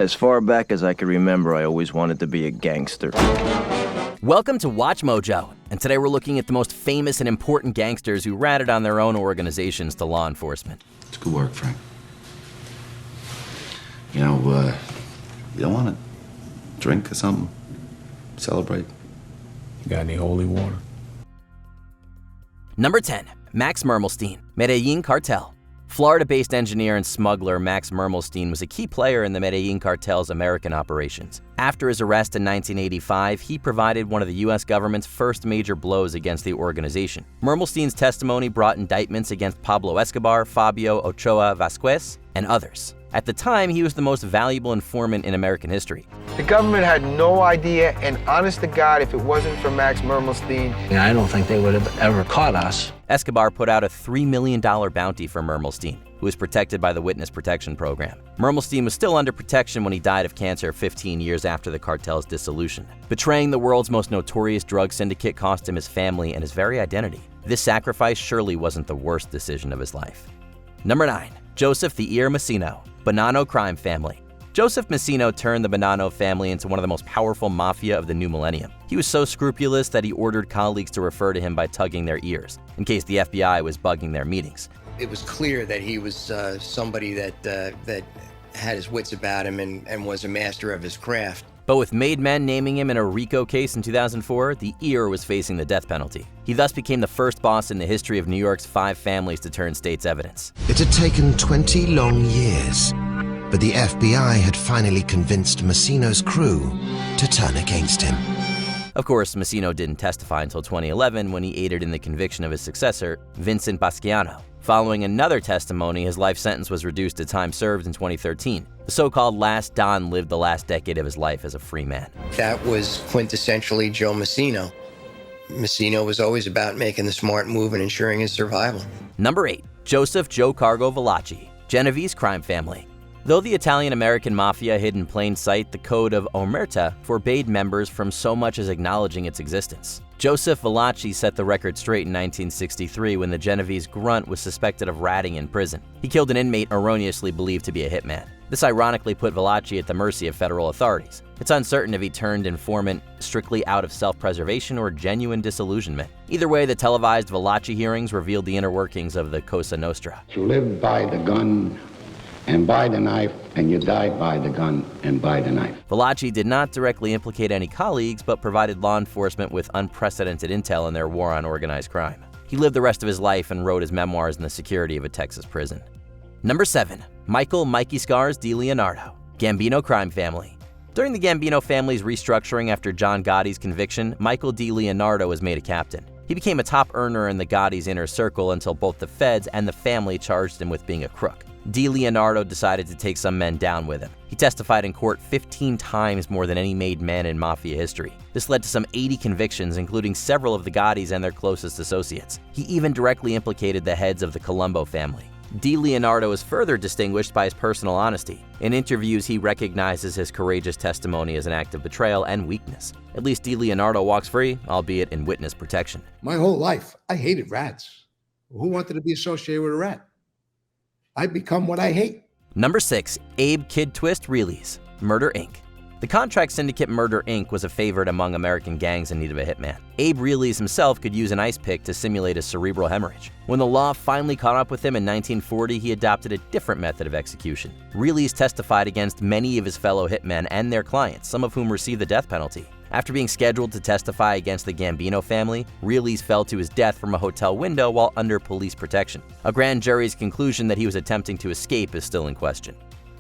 As far back as I can remember, I always wanted to be a gangster. Welcome to Watch Mojo, and today we're looking at the most famous and important gangsters who ratted on their own organizations to law enforcement. It's good work, Frank. You don't want to drink or something? Celebrate? You got any holy water? Number 10, Max Mermelstein, Medellin Cartel. Florida-based engineer and smuggler Max Mermelstein was a key player in the Medellin cartel's American operations. After his arrest in 1985, he provided one of the U.S. government's first major blows against the organization. Mermelstein's testimony brought indictments against Pablo Escobar, Fabio Ochoa Vasquez, and others. At the time, he was the most valuable informant in American history. The government had no idea, and honest to God, if it wasn't for Max Mermelstein, I don't think they would have ever caught us. Escobar put out a $3 million bounty for Mermelstein, who was protected by the Witness Protection Program. Mermelstein was still under protection when he died of cancer 15 years after the cartel's dissolution. Betraying the world's most notorious drug syndicate cost him his family and his very identity. This sacrifice surely wasn't the worst decision of his life. Number 9, Joseph the Ear Massino, Bonanno crime family. Joseph Massino turned the Bonanno family into one of the most powerful mafia of the new millennium. He was so scrupulous that he ordered colleagues to refer to him by tugging their ears, in case the FBI was bugging their meetings. It was clear that he was somebody that had his wits about him and was a master of his craft. But with made men naming him in a RICO case in 2004, the Ear was facing the death penalty. He thus became the first boss in the history of New York's 5 families to turn state's evidence. It had taken 20 long years, but the FBI had finally convinced Massino's crew to turn against him. Of course, Massino didn't testify until 2011 when he aided in the conviction of his successor, Vincent Basciano. Following another testimony, his life sentence was reduced to time served in 2013. The so-called Last Don lived the last decade of his life as a free man. That was quintessentially Joe Massino. Massino was always about making the smart move and ensuring his survival. Number 8, Joseph Joe Cargo Vachi, Genovese crime family. Though the Italian-American Mafia hid in plain sight, the Code of Omerta forbade members from so much as acknowledging its existence. Joseph Vachi set the record straight in 1963 when the Genovese grunt was suspected of ratting in prison. He killed an inmate erroneously believed to be a hitman. This ironically put Vachi at the mercy of federal authorities. It's uncertain if he turned informant strictly out of self-preservation or genuine disillusionment. Either way, the televised Vachi hearings revealed the inner workings of the Cosa Nostra. You live by the gun and by the knife, and you die by the gun and by the knife. Vachi did not directly implicate any colleagues, but provided law enforcement with unprecedented intel in their war on organized crime. He lived the rest of his life and wrote his memoirs in the security of a Texas prison. Number 7, Michael Mikey Scars DiLeonardo, Gambino crime family. During the Gambino family's restructuring after John Gotti's conviction, Michael DiLeonardo was made a captain. He became a top earner in the Gotti's inner circle until both the feds and the family charged him with being a crook. DiLeonardo decided to take some men down with him. He testified in court 15 times more than any made man in Mafia history. This led to some 80 convictions, including several of the Gotti's and their closest associates. He even directly implicated the heads of the Colombo family. DiLeonardo is further distinguished by his personal honesty. In interviews, he recognizes his courageous testimony as an act of betrayal and weakness. At least DiLeonardo walks free, albeit in witness protection. My whole life, I hated rats. Who wanted to be associated with a rat? I become what I hate. Number 6, Abe Kid Twist Reyes, Murder Inc. The contract syndicate Murder Inc. was a favorite among American gangs in need of a hitman. Abe Reyes himself could use an ice pick to simulate a cerebral hemorrhage. When the law finally caught up with him in 1940, he adopted a different method of execution. Reyes testified against many of his fellow hitmen and their clients, some of whom received the death penalty. After being scheduled to testify against the Gambino family, Reyes fell to his death from a hotel window while under police protection. A grand jury's conclusion that he was attempting to escape is still in question.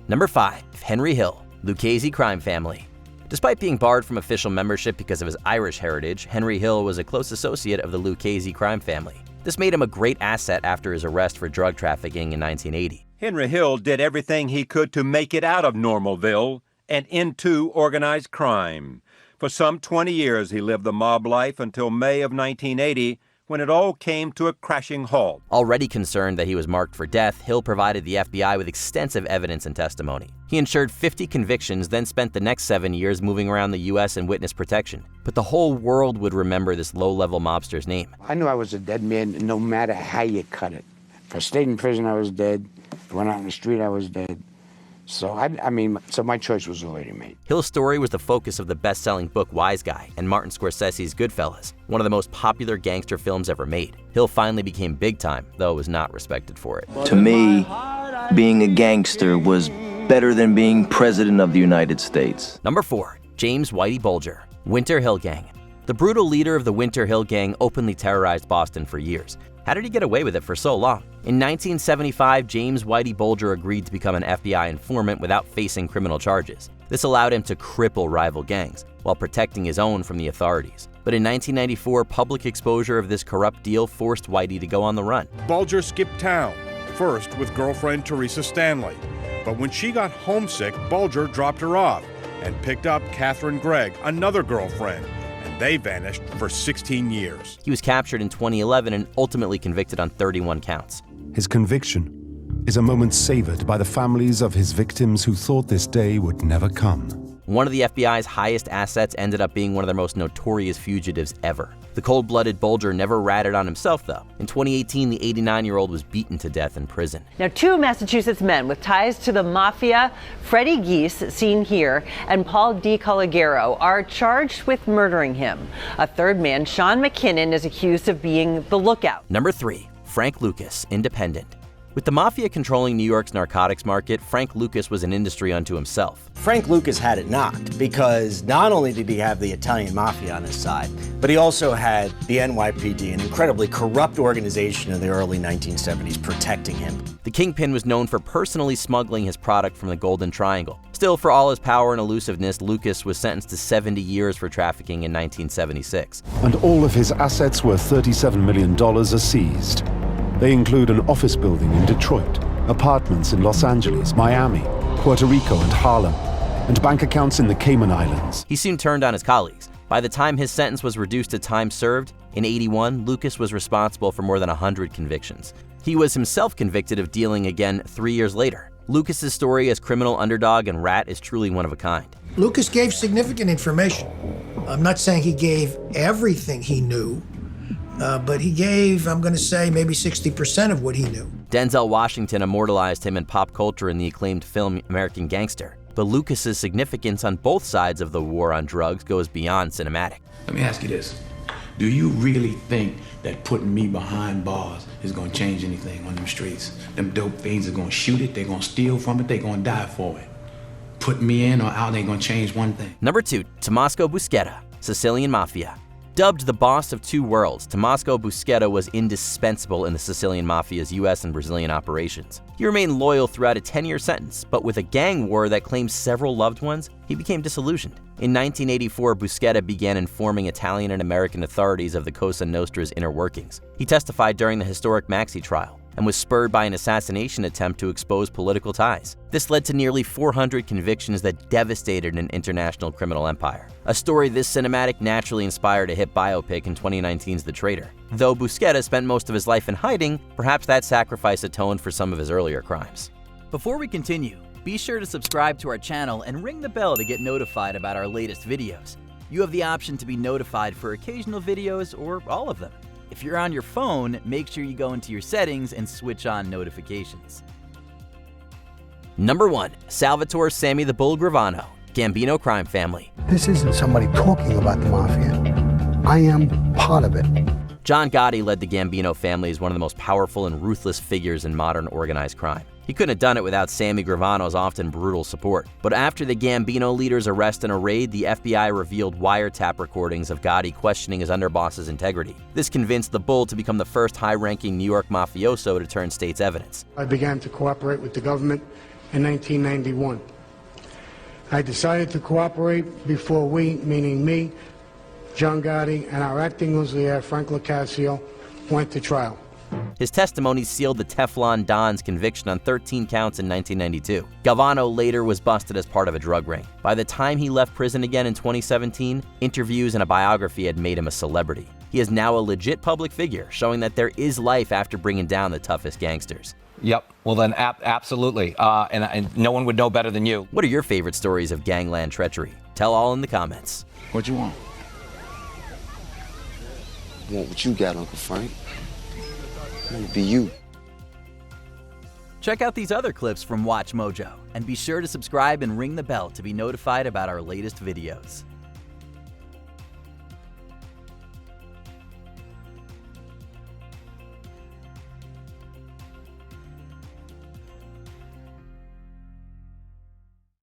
Number 5, Henry Hill, Lucchese crime family. Despite being barred from official membership because of his Irish heritage, Henry Hill was a close associate of the Lucchese crime family. This made him a great asset after his arrest for drug trafficking in 1980. Henry Hill did everything he could to make it out of Normalville and into organized crime. For some 20 years, he lived the mob life until May of 1980, when it all came to a crashing halt. Already concerned that he was marked for death, Hill provided the FBI with extensive evidence and testimony. He ensured 50 convictions, then spent the next 7 years moving around the U.S. in witness protection. But the whole world would remember this low-level mobster's name. I knew I was a dead man no matter how you cut it. If I stayed in prison, I was dead. If I went out on the street, I was dead. So so my choice was already made. Hill's story was the focus of the best-selling book Wise Guy and Martin Scorsese's Goodfellas, one of the most popular gangster films ever made. Hill finally became big time, though was not respected for it. To me, being a gangster was better than being president of the United States. Number 4, James Whitey Bulger, Winter Hill Gang. The brutal leader of the Winter Hill Gang openly terrorized Boston for years. How did he get away with it for so long? In 1975, James Whitey Bulger agreed to become an FBI informant without facing criminal charges. This allowed him to cripple rival gangs, while protecting his own from the authorities. But in 1994, public exposure of this corrupt deal forced Whitey to go on the run. Bulger skipped town, first with girlfriend Teresa Stanley. But when she got homesick, Bulger dropped her off and picked up Catherine Gregg, another girlfriend. They vanished for 16 years. He was captured in 2011 and ultimately convicted on 31 counts. His conviction is a moment savored by the families of his victims who thought this day would never come. One of the FBI's highest assets ended up being one of their most notorious fugitives ever. The cold-blooded Bulger never ratted on himself, though. In 2018, the 89-year-old was beaten to death in prison. Now, 2 Massachusetts men with ties to the Mafia, Freddie Geese, seen here, and Paul DiColagero, are charged with murdering him. A third man, Sean McKinnon, is accused of being the lookout. Number 3, Frank Lucas, Independent. With the Mafia controlling New York's narcotics market, Frank Lucas was an industry unto himself. Frank Lucas had it knocked because not only did he have the Italian Mafia on his side, but he also had the NYPD, an incredibly corrupt organization in the early 1970s, protecting him. The Kingpin was known for personally smuggling his product from the Golden Triangle. Still, for all his power and elusiveness, Lucas was sentenced to 70 years for trafficking in 1976. And all of his assets worth $37 million are seized. They include an office building in Detroit, apartments in Los Angeles, Miami, Puerto Rico, and Harlem, and bank accounts in the Cayman Islands. He soon turned on his colleagues. By the time his sentence was reduced to time served, in '81, Lucas was responsible for more than 100 convictions. He was himself convicted of dealing again 3 years later. Lucas's story as criminal underdog and rat is truly one of a kind. Lucas gave significant information. I'm not saying he gave everything he knew, but he gave, I'm going to say, maybe 60% of what he knew. Denzel Washington immortalized him in pop culture in the acclaimed film American Gangster. But Lucas's significance on both sides of the war on drugs goes beyond cinematic. Let me ask you this. Do you really think that putting me behind bars is going to change anything on them streets? Them dope fiends are going to shoot it, they're going to steal from it, they're going to die for it. Put me in or out ain't going to change one thing. Number 2, Tomasco Busetta, Sicilian Mafia. Dubbed the boss of 2 worlds, Tomasco Busetta was indispensable in the Sicilian Mafia's US and Brazilian operations. He remained loyal throughout a 10-year sentence, but with a gang war that claimed several loved ones, he became disillusioned. In 1984, Busetta began informing Italian and American authorities of the Cosa Nostra's inner workings. He testified during the historic Maxi trial and was spurred by an assassination attempt to expose political ties. This led to nearly 400 convictions that devastated an international criminal empire. A story this cinematic naturally inspired a hit biopic in 2019's The Traitor. Though Busetta spent most of his life in hiding, perhaps that sacrifice atoned for some of his earlier crimes. Before we continue, be sure to subscribe to our channel and ring the bell to get notified about our latest videos. You have the option to be notified for occasional videos or all of them. If you're on your phone, make sure you go into your settings and switch on notifications. Number 1, Salvatore "Sammy the Bull" Gravano, Gambino crime family. This isn't somebody talking about the Mafia. I am part of it. John Gotti led the Gambino family as one of the most powerful and ruthless figures in modern organized crime. He couldn't have done it without Sammy Gravano's often brutal support. But after the Gambino leader's arrest in a raid, the FBI revealed wiretap recordings of Gotti questioning his underboss's integrity. This convinced the Bull to become the first high-ranking New York mafioso to turn state's evidence. I began to cooperate with the government in 1991. I decided to cooperate before we, meaning me, John Gotti, and our acting consigliere, Frank Locascio, went to trial. His testimony sealed the Teflon Don's conviction on 13 counts in 1992. Galvano later was busted as part of a drug ring. By the time he left prison again in 2017, interviews and a biography had made him a celebrity. He is now a legit public figure, showing that there is life after bringing down the toughest gangsters. Yep, well then absolutely, and no one would know better than you. What are your favorite stories of gangland treachery? Tell all in the comments. What you want? I want what you got, Uncle Frank. I want to be you. Check out these other clips from WatchMojo, and be sure to subscribe and ring the bell to be notified about our latest videos.